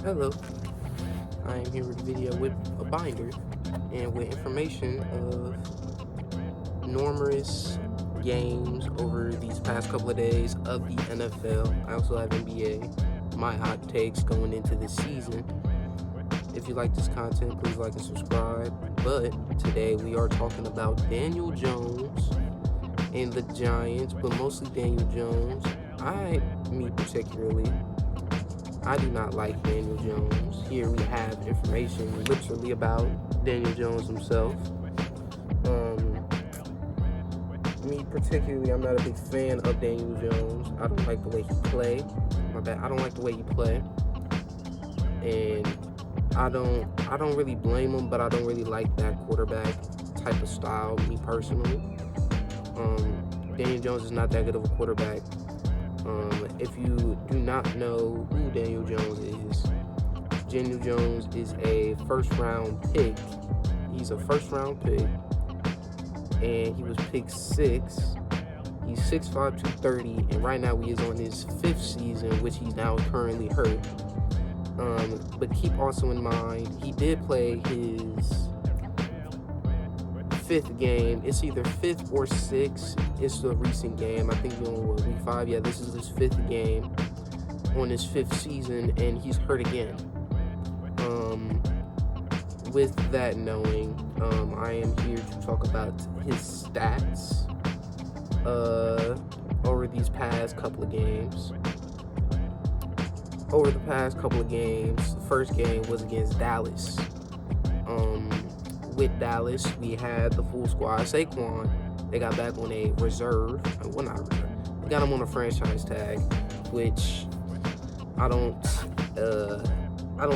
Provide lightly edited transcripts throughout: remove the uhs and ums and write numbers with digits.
Hello, I am here with a video with a binder and with information of numerous games over these past couple of days of the NFL. I also have NBA, my hot takes going into this season. If you like this content, please like and subscribe. But today we are talking about Daniel Jones and the Giants, but mostly Daniel Jones. Me particularly, I do not like Daniel Jones. Here we have information literally about Daniel Jones himself. Me particularly, I'm not a big fan of Daniel Jones. I don't like the way he play. I don't like the way he play, and I don't really blame him, but I don't really like that quarterback type of style. Me personally, Daniel Jones is not that good of a quarterback. If you do not know who Daniel Jones is a first round pick. He's a first round pick, and he was picked 6. He's 6'5", 230, and right now he is on his 5th season, which he's now currently hurt. But keep also in mind, he did play his 5th game. It's either 5th or 6th. It's a recent game. I think we're on week 5. Yeah, this is his 5th game on his 5th season, and he's hurt again. With that knowing, I am here to talk about his stats over these past couple of games. The first game was against Dallas. With Dallas, we had the full squad. Saquon, they got back on a reserve. Well, not reserve. They got him on a franchise tag, which I don't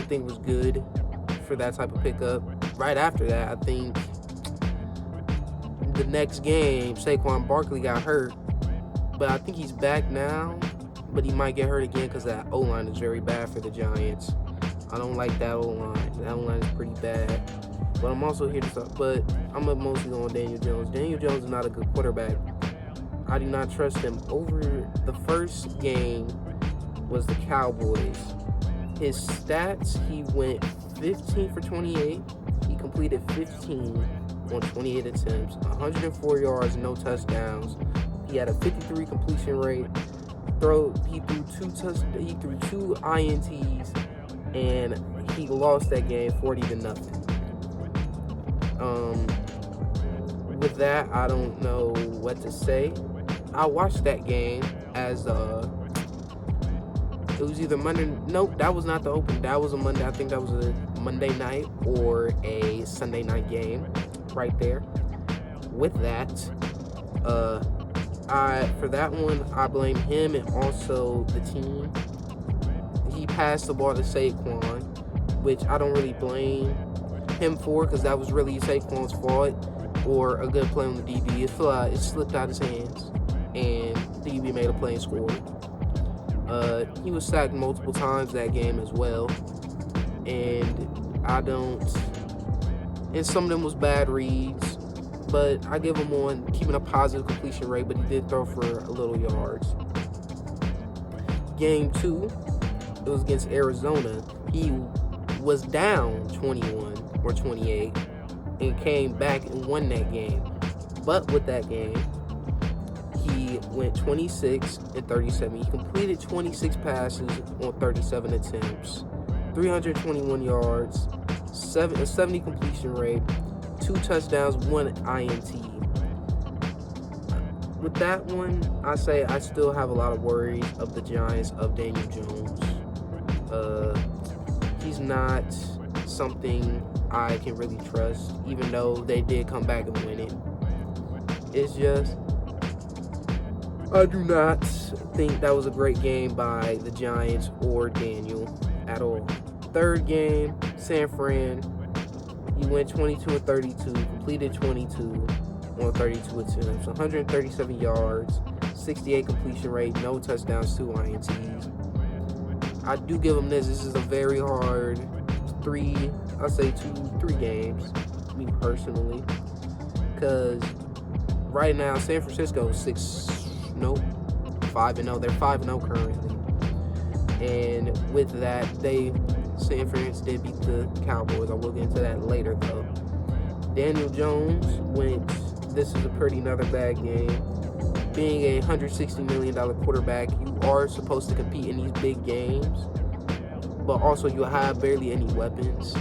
think was good for that type of pickup. Right after that, I think the next game, Saquon Barkley got hurt, but I think he's back now. But he might get hurt again because that O-line is very bad for the Giants. I don't like that O-line. That O-line is pretty bad. But I'm also here to talk. But I'm mostly on Daniel Jones. Daniel Jones is not a good quarterback. I do not trust him. Over the first game was the Cowboys. His stats, he went 15 for 28. He completed 15 on 28 attempts, 104 yards, no touchdowns. He had a 53 completion rate. He threw two INTs, and he lost that game 40-0. With that, I don't know what to say. I watched that game as it was either Monday. Nope, that was not the open. That was a Monday. I think that was a Monday night or a Sunday night game, right there. With that, for that one, I blame him and also the team. He passed the ball to Saquon, which I don't really blame him for, because that was really Saquon's fault, or a good play on the DB. It slipped out his hands, and the DB made a play and scored. He was sacked multiple times that game as well, and some of them was bad reads, but I give him on keeping a positive completion rate, but he did throw for a little yards. Game 2, it was against Arizona. He was down 21 or 28 and came back and won that game. But with that game, he went 26 and 37. He completed 26 passes on 37 attempts, 321 yards, a 70 completion rate, 2 touchdowns, 1 INT. With that one, I say I still have a lot of worries of the Giants, of Daniel Jones. He's not something I can really trust, even though they did come back and win it. It's just, I do not think that was a great game by the Giants or Daniel at all. Third game, San Fran. He went 22 and 32, completed 22 on 32 attempts, 137 yards, 68 completion rate, no touchdowns, 2 INTs. I do give him this. This is a very hard 3 games, me personally, because right now San Francisco is 5-0. They're 5-0 currently. And with that, San Francisco did beat the Cowboys. I will get into that later, though. Daniel Jones this is a pretty another bad game. Being a $160 million quarterback, you are supposed to compete in these big games, but also you have barely any weapons.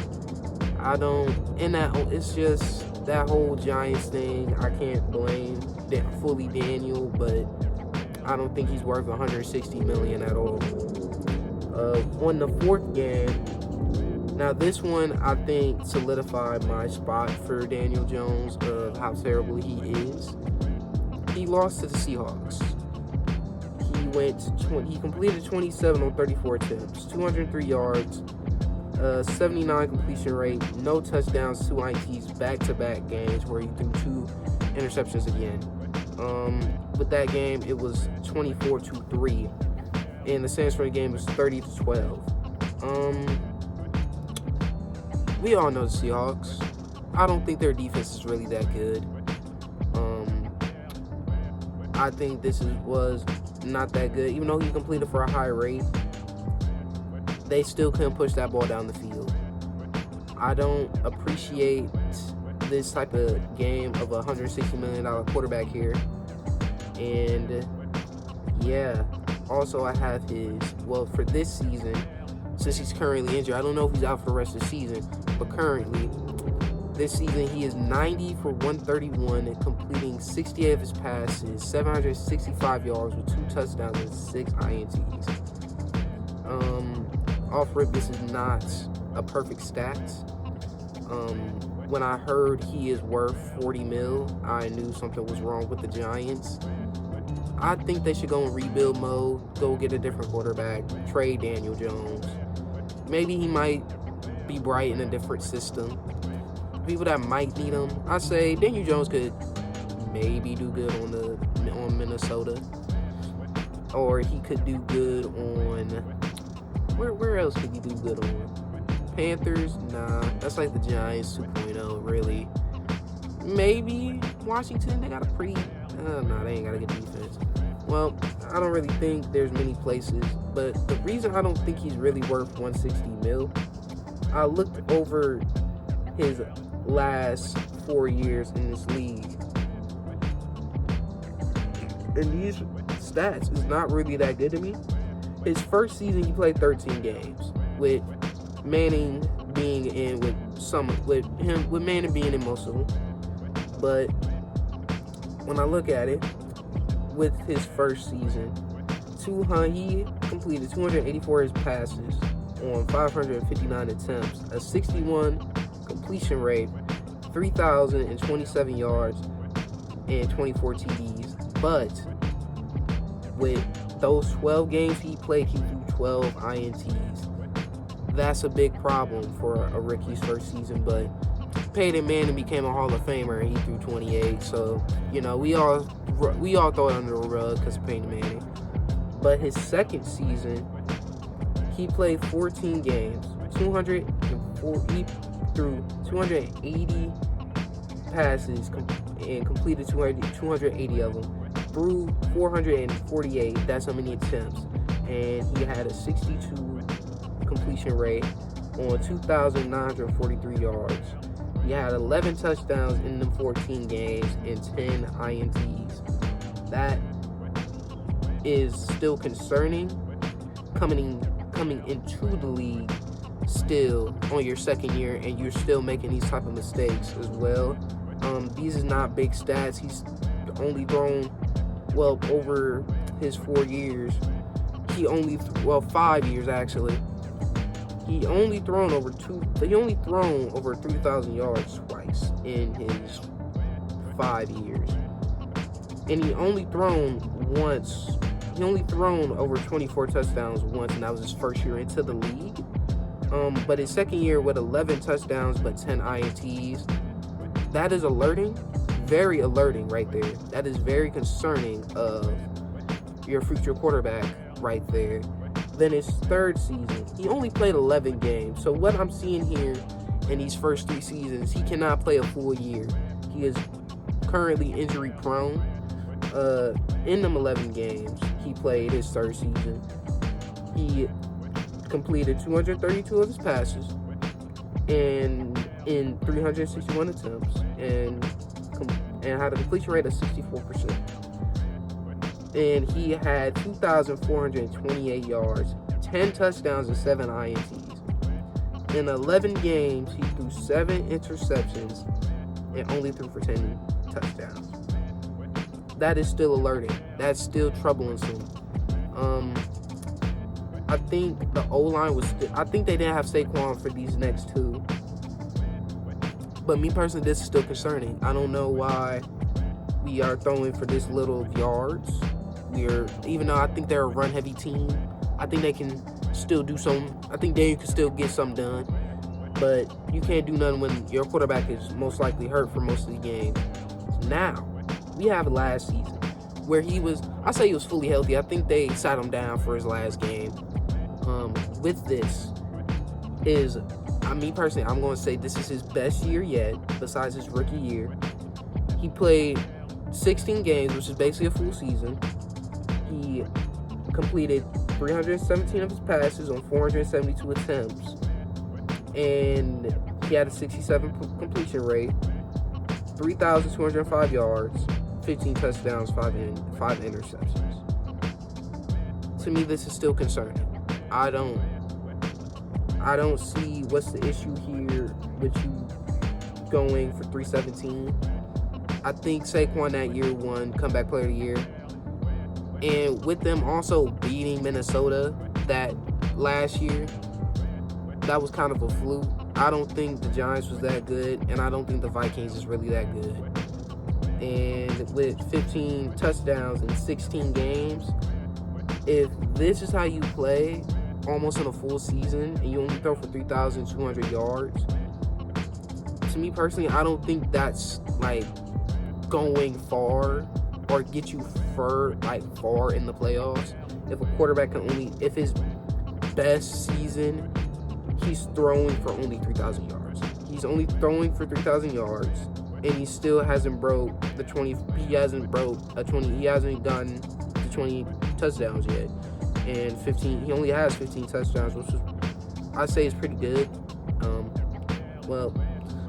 It's just that whole Giants thing. I can't blame fully Daniel, but I don't think he's worth $160 million at all. On the fourth game, now this one I think solidified my spot for Daniel Jones of how terrible he is. He lost to the Seahawks. He completed 27 on 34 attempts, 203 yards, 79 completion rate, no touchdowns, 2 INTs, back-to-back games where he threw 2 interceptions again. With that game, it was 24-3, and the San Francisco game was 30-12. We all know the Seahawks. I don't think their defense is really that good. I think this was not that good. Even though he completed for a high rate, they still couldn't push that ball down the field. I don't appreciate this type of game of a $160 million quarterback here. And yeah, also I have for this season, since he's currently injured, I don't know if he's out for the rest of the season, but currently, this season he is 90 for 131 and completing 68 of his passes, 765 yards with 2 touchdowns and 6 INTs. Off rip, this is not a perfect stat. When I heard he is worth $40 million, I knew something was wrong with the Giants. I think they should go in rebuild mode, go get a different quarterback, trade Daniel Jones. Maybe he might be bright in a different system. People that might need him, I say Daniel Jones could maybe do good on Minnesota, or he could do good on where else could he do good on? Panthers? Nah, that's like the Giants 2.0, really. Maybe Washington. They got a pretty. Nah, they ain't got a good defense. Well, I don't really think there's many places, but the reason I don't think he's really worth $160 million, I looked over his last 4 years in this league, and these stats is not really that good to me. His first season, he played 13 games with Manning being in with Manning being in most of them. But when I look at it, with his first season, he completed 284 of his passes on 559 attempts, a 61 completion rate, 3,027 yards, and 24 TDs. But with those 12 games he played, he threw 12 INTs. That's a big problem for a rookie's first season, but Peyton Manning became a Hall of Famer and he threw 28. So, we all throw it under the rug because of Peyton Manning. But his second season, he played 14 games, he threw 280 passes and completed 280 of them. Threw 448, that's how many attempts. And he had a 62 completion rate on 2,943 yards. He had 11 touchdowns in them 14 games and 10 INTs. That is still concerning coming into the league still on your second year and you're still making these type of mistakes as well. These is not big stats. He's only thrown, over his 4 years, 5 years actually. He only thrown over 3,000 yards twice in his 5 years. And he only thrown over 24 touchdowns once, and that was his first year into the league. But his second year with 11 touchdowns but 10 INTs, that is alerting, very alerting right there. That is very concerning of your future quarterback right there. Then his third season, he only played 11 games. So what I'm seeing here in these first 3 seasons, he cannot play a full year. He is currently injury prone. In them 11 games he played his third season, he completed 232 of his passes and in 361 attempts and had a completion rate of 64%. And he had 2,428 yards, 10 touchdowns, and 7 INTs. In 11 games, he threw 7 interceptions and only threw for 10 touchdowns. That is still alerting. That's still troubling some. I think the O-line was I think they didn't have Saquon for these next two. But me personally, this is still concerning. I don't know why we are throwing for this little of yards. Even though I think they're a run-heavy team, I think they can still do something. I think Daniel can still get something done. But you can't do nothing when your quarterback is most likely hurt for most of the game. Now, we have last season where he was fully healthy. I think they sat him down for his last game. With this me personally, I'm going to say this is his best year yet, besides his rookie year. He played 16 games, which is basically a full season. He completed 317 of his passes on 472 attempts, and he had a 67 completion rate, 3,205 yards, 15 touchdowns, 5 interceptions. To me, this is still concerning. I don't see what's the issue here with you going for 317. I think Saquon that year won comeback player of the year. And with them also beating Minnesota that last year, that was kind of a fluke. I don't think the Giants was that good, and I don't think the Vikings is really that good. And with 15 touchdowns in 16 games, if this is how you play almost in a full season and you only throw for 3,200 yards, to me personally, I don't think that's like going far or get you far in the playoffs. If a quarterback if his best season, he's throwing for only 3,000 yards. He's only throwing for 3,000 yards, and he still hasn't broke the 20. He hasn't broke a 20. He hasn't done the 20 touchdowns yet, and 15. He only has 15 touchdowns, which I say is pretty good. Well,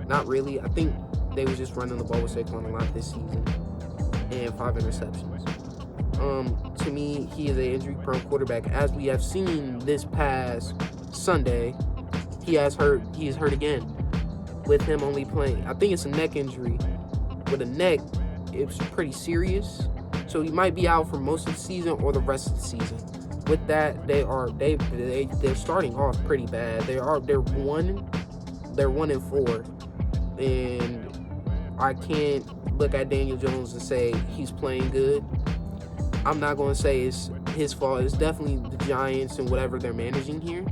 not really. I think they was just running the ball with Saquon a lot this season, and 5 interceptions. To me, he is an injury-prone quarterback. As we have seen this past Sunday, he is hurt again. With him only playing, I think it's a neck injury. With a neck, it's pretty serious. So he might be out for most of the season or the rest of the season. With that, they're starting off pretty bad. They're 1-4, and I can't look at Daniel Jones and say he's playing good. I'm not going to say it's his fault. It's definitely the Giants and whatever they're managing here.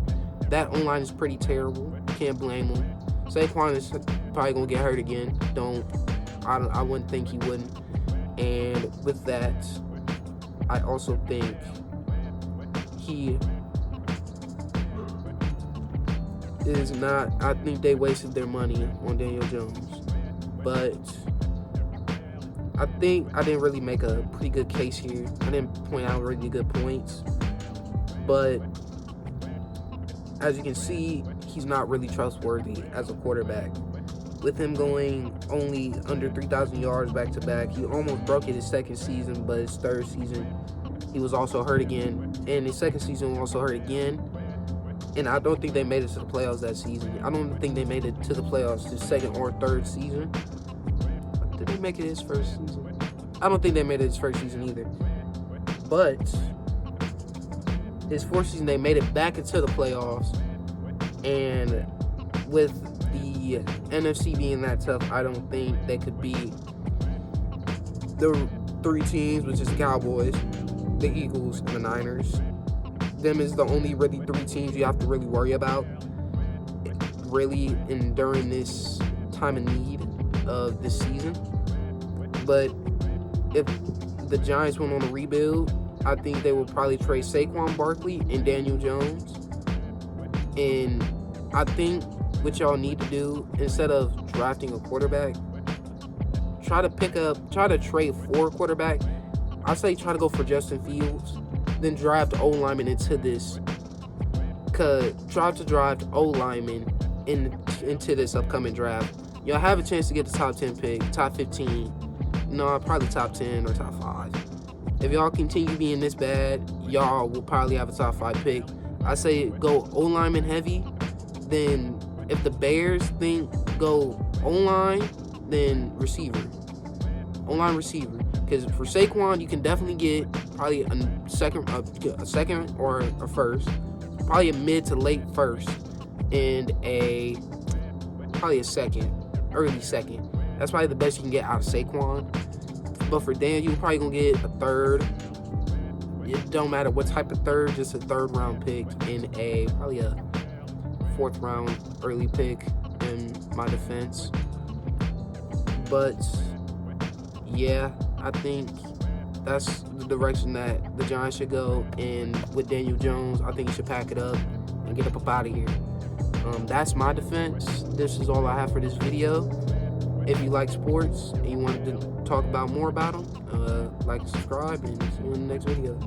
That O-line is pretty terrible. Can't blame them. Saquon is probably going to get hurt again. I wouldn't think he wouldn't. And with that, I also think he is not. I think they wasted their money on Daniel Jones. But I think I didn't really make a pretty good case here. I didn't point out really good points. But as you can see, he's not really trustworthy as a quarterback. With him going only under 3,000 yards back-to-back, he almost broke it his second season, but his third season, he was also hurt again. And his second season, also hurt again. And I don't think they made it to the playoffs that season. I don't think they made it to the playoffs his second or third season. Did they make it his first season? I don't think they made it his first season either. But his fourth season, they made it back into the playoffs. And with the NFC being that tough, I don't think they could beat the 3 teams, which is the Cowboys, the Eagles, and the Niners. Them is the only really 3 teams you have to really worry about, really, during this time of need of this season. But if the Giants went on a rebuild, I think they will probably trade Saquon Barkley and Daniel Jones. And I think what y'all need to do, instead of drafting a quarterback, try to trade for a quarterback. I say try to go for Justin Fields, then draft O-lineman into this could try to draft O lineman into this upcoming draft. Y'all have a chance to get the top 10 pick, top 15. No, probably top 10 or top 5. If y'all continue being this bad, y'all will probably have a top 5 pick. I say go O lineman heavy. Then if the Bears think go O line, then receiver. O line receiver. Because for Saquon, you can definitely get probably a second or a first, probably a mid to late first, and probably a second, early second. That's probably the best you can get out of Saquon. But for Dan, you're probably gonna get a third. It don't matter what type of third, just a third round pick and probably a fourth round early pick in my defense. But yeah, I think that's the direction that the Giants should go. And with Daniel Jones, I think you should pack it up and get up out of here. That's my defense. This is all I have for this video. If you like sports and you wanted to talk about more about them, like and subscribe, and see you in the next video.